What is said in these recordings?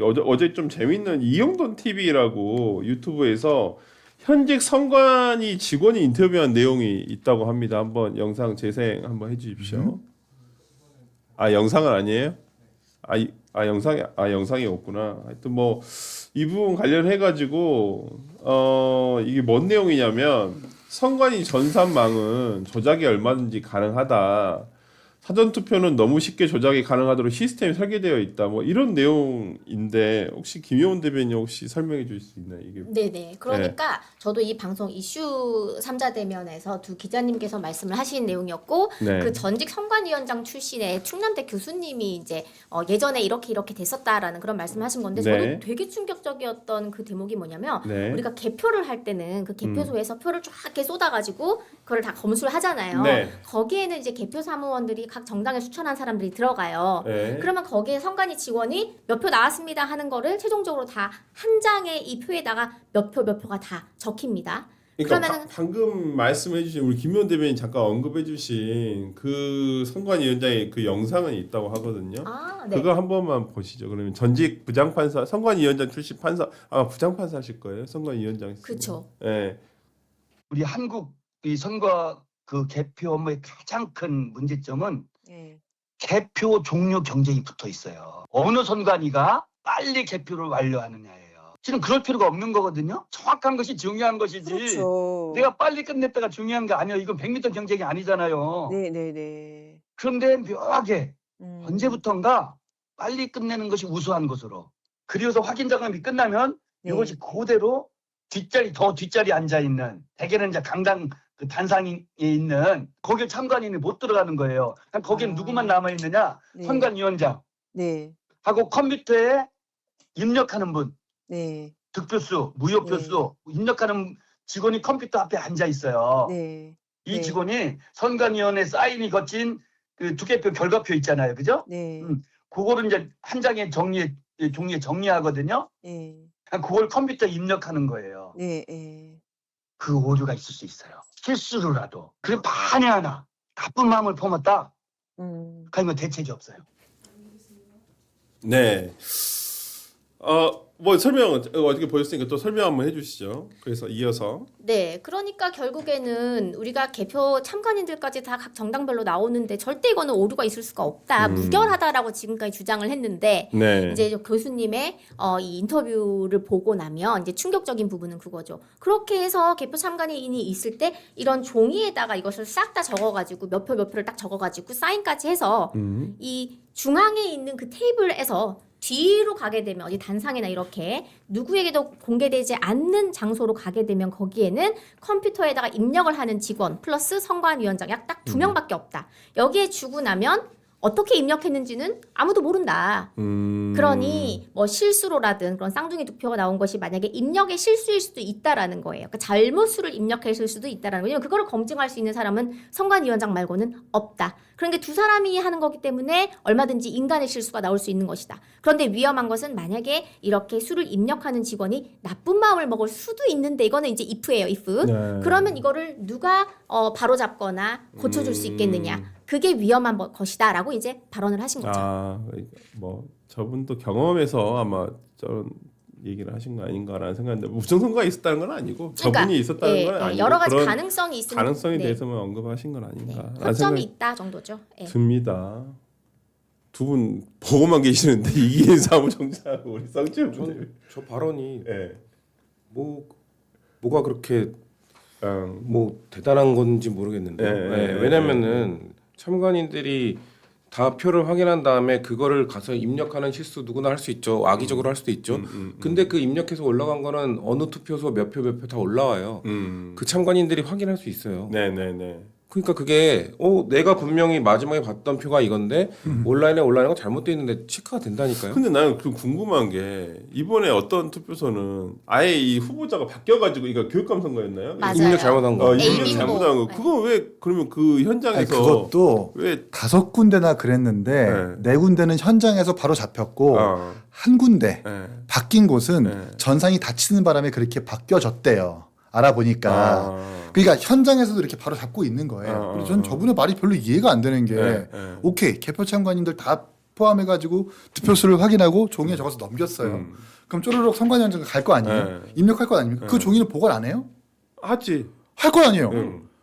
어제 좀 재밌는 이영돈 TV라고 유튜브에서 현직 선관위 직원이 인터뷰한 내용이 있다고 합니다. 한번 영상 재생 한번 해주십시오. 아 영상은 아니에요? 영상이 없구나. 하여튼 뭐 이 부분 관련해 가지고 이게 뭔 내용이냐면 선관위 전산망은 조작이 얼마든지 가능하다. 사전 투표는 너무 쉽게 조작이 가능하도록 시스템이 설계되어 있다. 뭐 이런 내용인데 혹시 김효은 대변인 혹시 설명해 주실 수 있나요? 이게 네네. 그러니까 저도 이 방송 이슈 3자 대면에서 두 기자님께서 말씀을 하신 내용이었고 네. 그 전직 선관위원장 출신의 충남대 교수님이 이제 예전에 이렇게 됐었다라는 그런 말씀을 하신 건데 네. 저도 되게 충격적이었던 그 대목이 뭐냐면 네. 우리가 개표를 할 때는 그 개표소에서 표를 쫙 이렇게 쏟아가지고 그걸 다 검수를 하잖아요. 네. 거기에는 이제 개표 사무원들이 각 정당에 추천한 사람들이 들어가요. 네. 그러면 거기에 선관위 직원이 몇 표 나왔습니다 하는 거를 최종적으로 다 한 장의 이 표에다가 몇 표가 다 적힙니다. 그러니까 그러면은 방금 말씀해주신 우리 김효은 대변인 잠깐 언급해주신 그 선관위원장의 그 영상은 있다고 하거든요. 네. 그거 한 번만 보시죠. 그러면 전직 부장판사, 선관위원장 출신 판사, 아마 부장판사실 거예요. 선관위원장. 그렇죠. 네. 우리 한국 이 선거 그 개표 업무의 가장 큰 문제점은 개표 종료 경쟁이 붙어 있어요. 어느 선관위가 빨리 개표를 완료하느냐예요. 지금 그럴 필요가 없는 거거든요. 정확한 것이 중요한 것이지. 그렇죠. 내가 빨리 끝냈다가 중요한 게 아니에요. 이건 100m 경쟁이 아니잖아요. 네네네. 그런데 묘하게 언제부턴가 빨리 끝내는 것이 우수한 것으로. 그리고서 확인 작업이 끝나면 네. 이것이 그대로 뒷자리 앉아 있는 대개는 이제 강당 그 단상에 있는 거기에 참관인이 못 들어가는 거예요. 거기는 누구만 남아 있느냐? 네. 선관위원장 네. 하고 컴퓨터에 입력하는 분, 네. 득표수, 무효표수 입력하는 직원이 컴퓨터 앞에 앉아 있어요. 네. 이 네. 직원이 선관위원회 사인이 거친 그 투개표 결과표 있잖아요, 그죠? 네. 그거를 이제 한 장의 종이에 정리하거든요. 네. 그걸 컴퓨터에 입력하는 거예요. 네. 네. 그 오류가 있을 수 있어요. 실수로라도. 그래 만에 하나 나쁜 마음을 품었다. 그러면 대책이 없어요. 네. 뭐 설명 어떻게 보셨으니까 또 설명 한번 해주시죠. 그래서 이어서. 네, 그러니까 결국에는 우리가 개표 참관인들까지 다 각 정당별로 나오는데 절대 이거는 오류가 있을 수가 없다, 무결하다라고 지금까지 주장을 했는데 네. 이제 교수님의 이 인터뷰를 보고 나면 이제 충격적인 부분은 그거죠. 그렇게 해서 개표 참관인이 있을 때 이런 종이에다가 이것을 싹 다 적어가지고 몇 표를 딱 적어가지고 사인까지 해서 이 중앙에 있는 그 테이블에서 뒤로 가게 되면 어디 단상이나 이렇게 누구에게도 공개되지 않는 장소로 가게 되면 거기에는 컴퓨터에다가 입력을 하는 직원 플러스 선관위원장 약 딱 2명밖에 없다. 여기에 주고 나면 어떻게 입력했는지는 아무도 모른다. 그러니 뭐 실수로라든 그런 쌍둥이 득표가 나온 것이 만약에 입력의 실수일 수도 있다라는 거예요. 그러니까 잘못 수를 입력했을 수도 있다라는 거예요. 왜냐면 그거를 검증할 수 있는 사람은 선관위원장 말고는 없다. 그러니까 두 사람이 하는 거기 때문에 얼마든지 인간의 실수가 나올 수 있는 것이다. 그런데 위험한 것은 만약에 이렇게 수를 입력하는 직원이 나쁜 마음을 먹을 수도 있는데 이거는 이제 if예요, if. 네. 그러면 이거를 누가 바로잡거나 고쳐줄 수 있겠느냐. 그게 위험한 것이다라고 이제 발언을 하신 거죠. 뭐 저분도 경험에서 아마 저런 얘기를 하신 거 아닌가라는 생각인데 부정선거가 있었다는 건 아니고 그러니까, 저분이 있었다는 건 아니고 여러 가지 그런 가능성이 있으니까 가능성에 대해서만 언급하신 건 아닌가 라는 허점이 생각이 있다 정도죠. 예. 듭니다. 두 분 보고만 계시는데 이기인 사무총장하고 우리 쌍지훈 저 발언이 예. 뭐가 그렇게 뭐 대단한 건지 모르겠는데 왜냐면은 참관인들이 다 표를 확인한 다음에 그거를 가서 입력하는 실수 누구나 할 수 있죠. 악의적으로 할 수도 있죠. 근데 그 입력해서 올라간 거는 어느 투표소 몇 표 다 올라와요. 그 참관인들이 확인할 수 있어요. 네네네. 그러니까 그게 내가 분명히 마지막에 봤던 표가 이건데 온라인에 올라가는 거 잘못돼 있는데 체크가 된다니까요. 근데 나는 그 궁금한 게 이번에 어떤 투표소는 아예 이 후보자가 바뀌어가지고 이거 교육감 선거였나요? 맞아요. 입력 잘못한 거. 입력 A빙고. 잘못한 거. 그거 왜 그러면 그 현장에서 아니, 그것도 왜 5군데나 그랬는데 네. 4군데는 현장에서 바로 잡혔고 아, 한 군데 네. 바뀐 곳은 네. 전상이 닫히는 바람에 그렇게 바뀌어졌대요. 알아보니까. 그러니까 현장에서도 이렇게 바로 잡고 있는 거예요. 그래서 전 저분의 말이 별로 이해가 안 되는 게 오케이 개표 참관인들 다 포함해가지고 득표수를 확인하고 종이에 적어서 넘겼어요. 그럼 쪼르륵 선관위원장 갈 거 아니에요? 네. 입력할 거 아닙니까? 네. 그 종이는 보관 안 해요? 하지. 할 거 아니에요?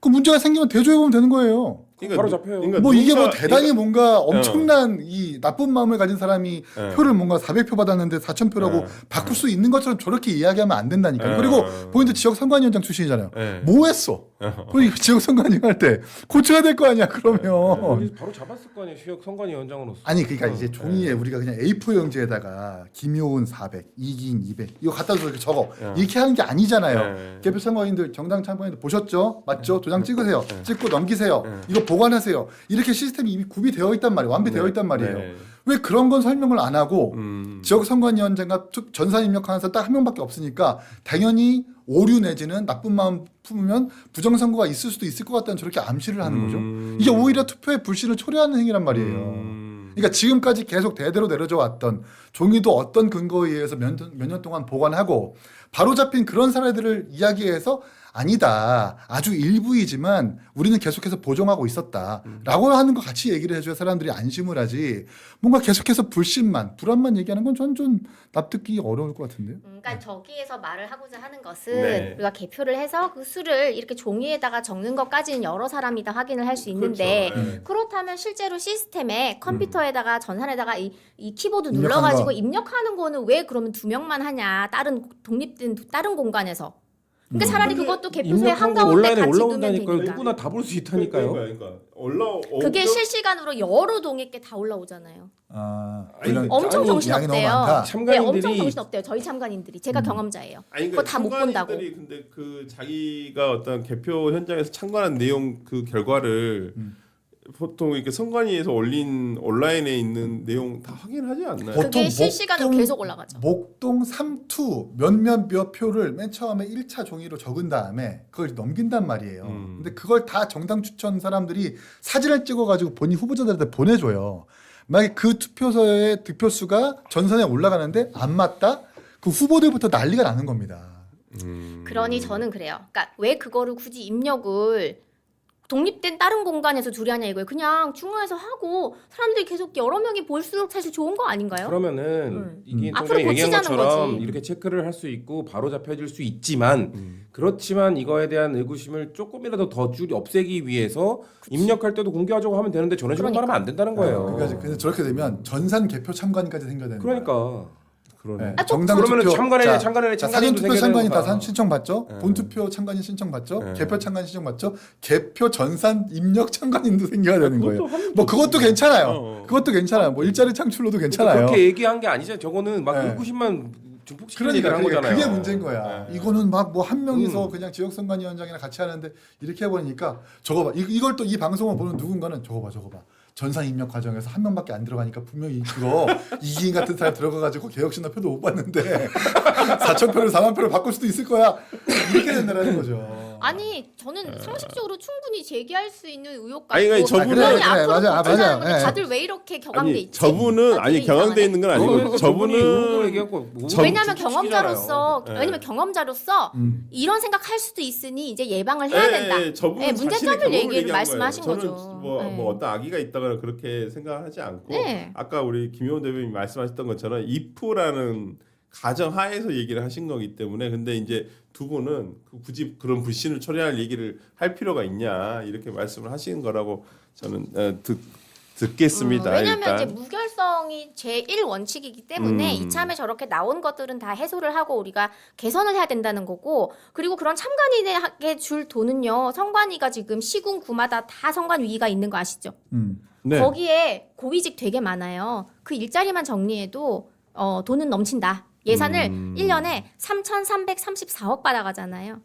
그 문제가 생기면 대조해보면 되는 거예요. 바로 잡혀요. 뭐 이게 뭐 누군가- 대단히 뭔가 엄청난 이 나쁜 마음을 가진 사람이 네. 표를 뭔가 400표 받았는데 4,000표라고 네. 바꿀 수 있는 것처럼 저렇게 이야기하면 안 된다니까요. 네. 그리고 본인도 지역 선관위원장 출신이잖아요. 네. 뭐 했어? 본인 지역 선관위 할 때 고쳐야 될 거 아니야 그러면. 거기서 바로 잡았을 거 아니에요. 지역 선관위원장으로서. 아니 그러니까 이제 종이에 우리가 그냥 A4 용지에다가 김효은 400, 이기인 200 이거 갖다 줘서 이렇게 적어 이렇게 하는 게 아니잖아요. 네. 개표 참관인들 정당 참관인들 보셨죠? 맞죠? 도장 찍으세요. 네. 찍고 넘기세요. 네. 이거 보관하세요. 이렇게 시스템이 이미 구비되어 있단 말이에요. 완비되어 있단 말이에요. 네. 왜 그런 건 설명을 안 하고 지역 선관위원장과 전산 입력하는 사람 딱 한 명밖에 없으니까 당연히 오류 내지는 나쁜 마음 품으면 부정선거가 있을 수도 있을 것 같다는 저렇게 암시를 하는 거죠. 이게 오히려 투표의 불신을 초래하는 행위란 말이에요. 그러니까 지금까지 계속 대대로 내려져 왔던 종이도 어떤 근거에 의해서 몇 년 동안 보관하고 바로 잡힌 그런 사례들을 이야기해서 아니다. 아주 일부이지만 우리는 계속해서 보정하고 있었다라고 하는 거 같이 얘기를 해줘야 사람들이 안심을 하지. 뭔가 계속해서 불신만, 불안만 얘기하는 건 전 좀 납득이 어려울 것 같은데요. 그러니까 저기에서 말을 하고자 하는 것은 네. 우리가 개표를 해서 그 수를 이렇게 종이에다가 적는 것까지는 여러 사람이 다 확인을 할 수 있는데 그렇죠. 네. 그렇다면 실제로 시스템에 컴퓨터에다가 전산에다가 이 키보드 입력하는 눌러가지고 거. 입력하는 거는 왜 그러면 2명만 하냐? 다른 독립된 다른 공간에서. 그러니까 차라리 그것도 개표소에 입력한 거 한가운데 온라인에 같이 넣으면 올라온다니까. 되니까. 누구나 다 볼 수 있다니까요. 그러니까 그게 실시간으로 여러 동에게 다 올라오잖아요. 아, 아니, 이런 엄청 아니, 정신없대요. 양이 너무 많다. 네, 참관인들이 엄청 정신없대요. 저희 참관인들이. 제가 경험자예요. 아니 그거 다 못 본다고. 참관인들이 근데 그 자기가 어떤 개표 현장에서 참관한 내용 그 결과를 보통 이렇게 선관위에서 올린 온라인에 있는 내용 다 확인하지 않나요? 보통 그게 실시간으로 목동- 계속 올라가죠. 목동 3투 몇 표를 맨 처음에 1차 종이로 적은 다음에 그걸 넘긴단 말이에요. 근데 그걸 다 정당 추천 사람들이 사진을 찍어가지고 본인 후보자들한테 보내줘요. 만약에 그 투표소의 득표수가 전산에 올라가는데 안 맞다? 그 후보들부터 난리가 나는 겁니다. 그러니 저는 그래요. 그러니까 왜 그거를 굳이 입력을 독립된 다른 공간에서 둘이 하냐 이거예요. 그냥 중앙에서 하고 사람들이 계속 여러 명이 볼수록 사실 좋은 거 아닌가요? 그러면은 이게 좀 앞으로 전에 얘기한 고치자는 것처럼 거지. 이렇게 체크를 할 수 있고 바로 잡혀질 수 있지만 그렇지만 이거에 대한 의구심을 조금이라도 더 없애기 위해서 입력할 때도 공개하자고 하면 되는데 저런 식으로 그러니까. 말하면 안 된다는 거예요. 그래서 저렇게 되면 전산 개표 참관까지 생겨야 되는 거예요. 그러니까 그러네. 네. 아, 또 정당 그러면은 투표 참관인의 자, 사전 참관인도 투표 생겨야 참관인 되는 다 거다. 신청 받죠. 네. 본 투표 참관인 신청 받죠. 네. 개표 참관인 신청 받죠. 개표 전산 입력 참관인도 생겨야 되는 거예요. 하면 뭐 그것도 괜찮아요. 어. 그것도 괜찮아요. 뭐 일자리 창출로도 괜찮아요. 그렇게 얘기한 게 아니잖아요. 저거는 막 네. 의구심만 증폭시키는 그러니까 얘기를 한 거잖아요. 그게 문제인 거야. 네. 이거는 막 뭐 한 명이서 그냥 지역선관위원장이랑 같이 하는데 이렇게 해보니까 저거 봐. 이걸 또 이 방송을 보는 누군가는 저거 봐. 전산 입력 과정에서 한 명밖에 안 들어가니까 분명히 그거 이기인 같은 사람 들어가가지고 개혁신화 표도 못 받는데 4,000표를 4만 표를 바꿀 수도 있을 거야. 이렇게 된다는 거죠. 아니 저는 상식적으로 충분히 제기할 수 있는 의혹 아니, 같고 저분은- 그래, 앞으로 맞아, 고치자는 건데 맞아. 다들 왜 이렇게 격앙돼 아니 있지? 저분은 다들 아니 경황돼 이상하네. 있는 건 아니고 저분은 얘기하고 왜냐하면 경험자로서 네. 왜냐면 경험자로서 이런 생각할 수도 있으니 이제 예방을 해야 된다. 저분은 네, 자신의 문제점을 경험을 얘기를 얘기한 말씀하신 거예요. 거죠. 저는 뭐 네. 어떤 악의가 있다거나 그렇게 생각하지 않고 네. 아까 우리 김효원 대표님이 말씀하셨던 것처럼 if라는 가정 하에서 얘기를 하신 거기 때문에 근데 이제 두 분은 굳이 그런 불신을 초래할 얘기를 할 필요가 있냐 이렇게 말씀을 하시는 거라고 저는 듣겠습니다. 왜냐하면 일단. 이제 무결성이 제1 원칙이기 때문에 이참에 저렇게 나온 것들은 다 해소를 하고 우리가 개선을 해야 된다는 거고 그리고 그런 참관인에게 줄 돈은요 선관위가 지금 시군 구마다 다 선관위가 있는 거 아시죠? 네. 거기에 고위직 되게 많아요. 그 일자리만 정리해도 돈은 넘친다. 예산을 1년에 3,334억 받아가잖아요.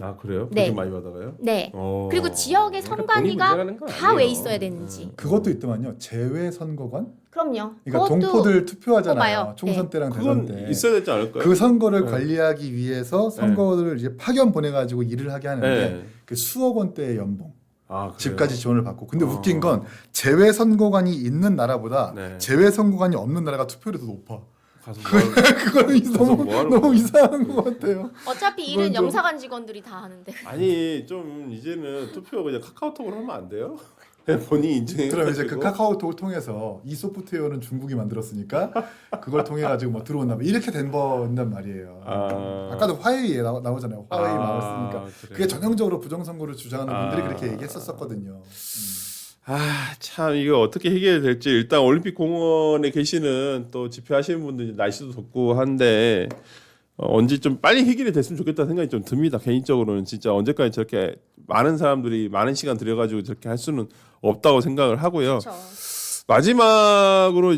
아 그래요? 네. 그렇게 많이 받아가요? 네. 어. 그리고 지역의 그러니까 돈이 선관위가 문제라는 건 다 왜 아니에요. 있어야 되는지. 그것도 있더만요. 제외 선거관. 그럼요. 그러니까 그것도 동포들 투표하잖아요. 뽑아요. 총선 네. 때랑 대선 그건 때. 있어야 되지 않을까요? 그 선거를 네. 관리하기 위해서 선거를 이제 파견 보내가지고 일을 하게 하는데 네. 그 수억 원대의 연봉, 아, 그래요? 집까지 지원을 받고. 근데 웃긴 건 제외 선거관이 있는 나라보다 네. 제외 선거관이 없는 나라가 투표율이 더 높아. 가서 뭐 하는- 그거는 너무 뭐 하는 너무 거야? 이상한 것 같아요. 어차피 그건 일은 좀- 영사관 직원들이 다 하는데. 아니 좀 이제는 투표 그냥 카카오톡으로 하면 안 돼요? 본인이 인증해. 그럼 이제 그 카카오톡을 통해서 이 소프트웨어는 중국이 만들었으니까 그걸 통해 가지고 뭐 들어온다 이렇게 된단 말이에요. 아까도 화웨이에 나오잖아요. 화웨이 나왔으니까 그게 전형적으로 부정선거를 주장하는 분들이 그렇게 얘기했었거든요. 참 이거 어떻게 해결이 될지 일단 올림픽 공원에 계시는 또 집회하시는 분들 날씨도 덥고 한데 언제 좀 빨리 해결이 됐으면 좋겠다 생각이 좀 듭니다. 개인적으로는 진짜 언제까지 저렇게 많은 사람들이 많은 시간 들여가지고 저렇게 할 수는 없다고 생각을 하고요. 그렇죠. 마지막으로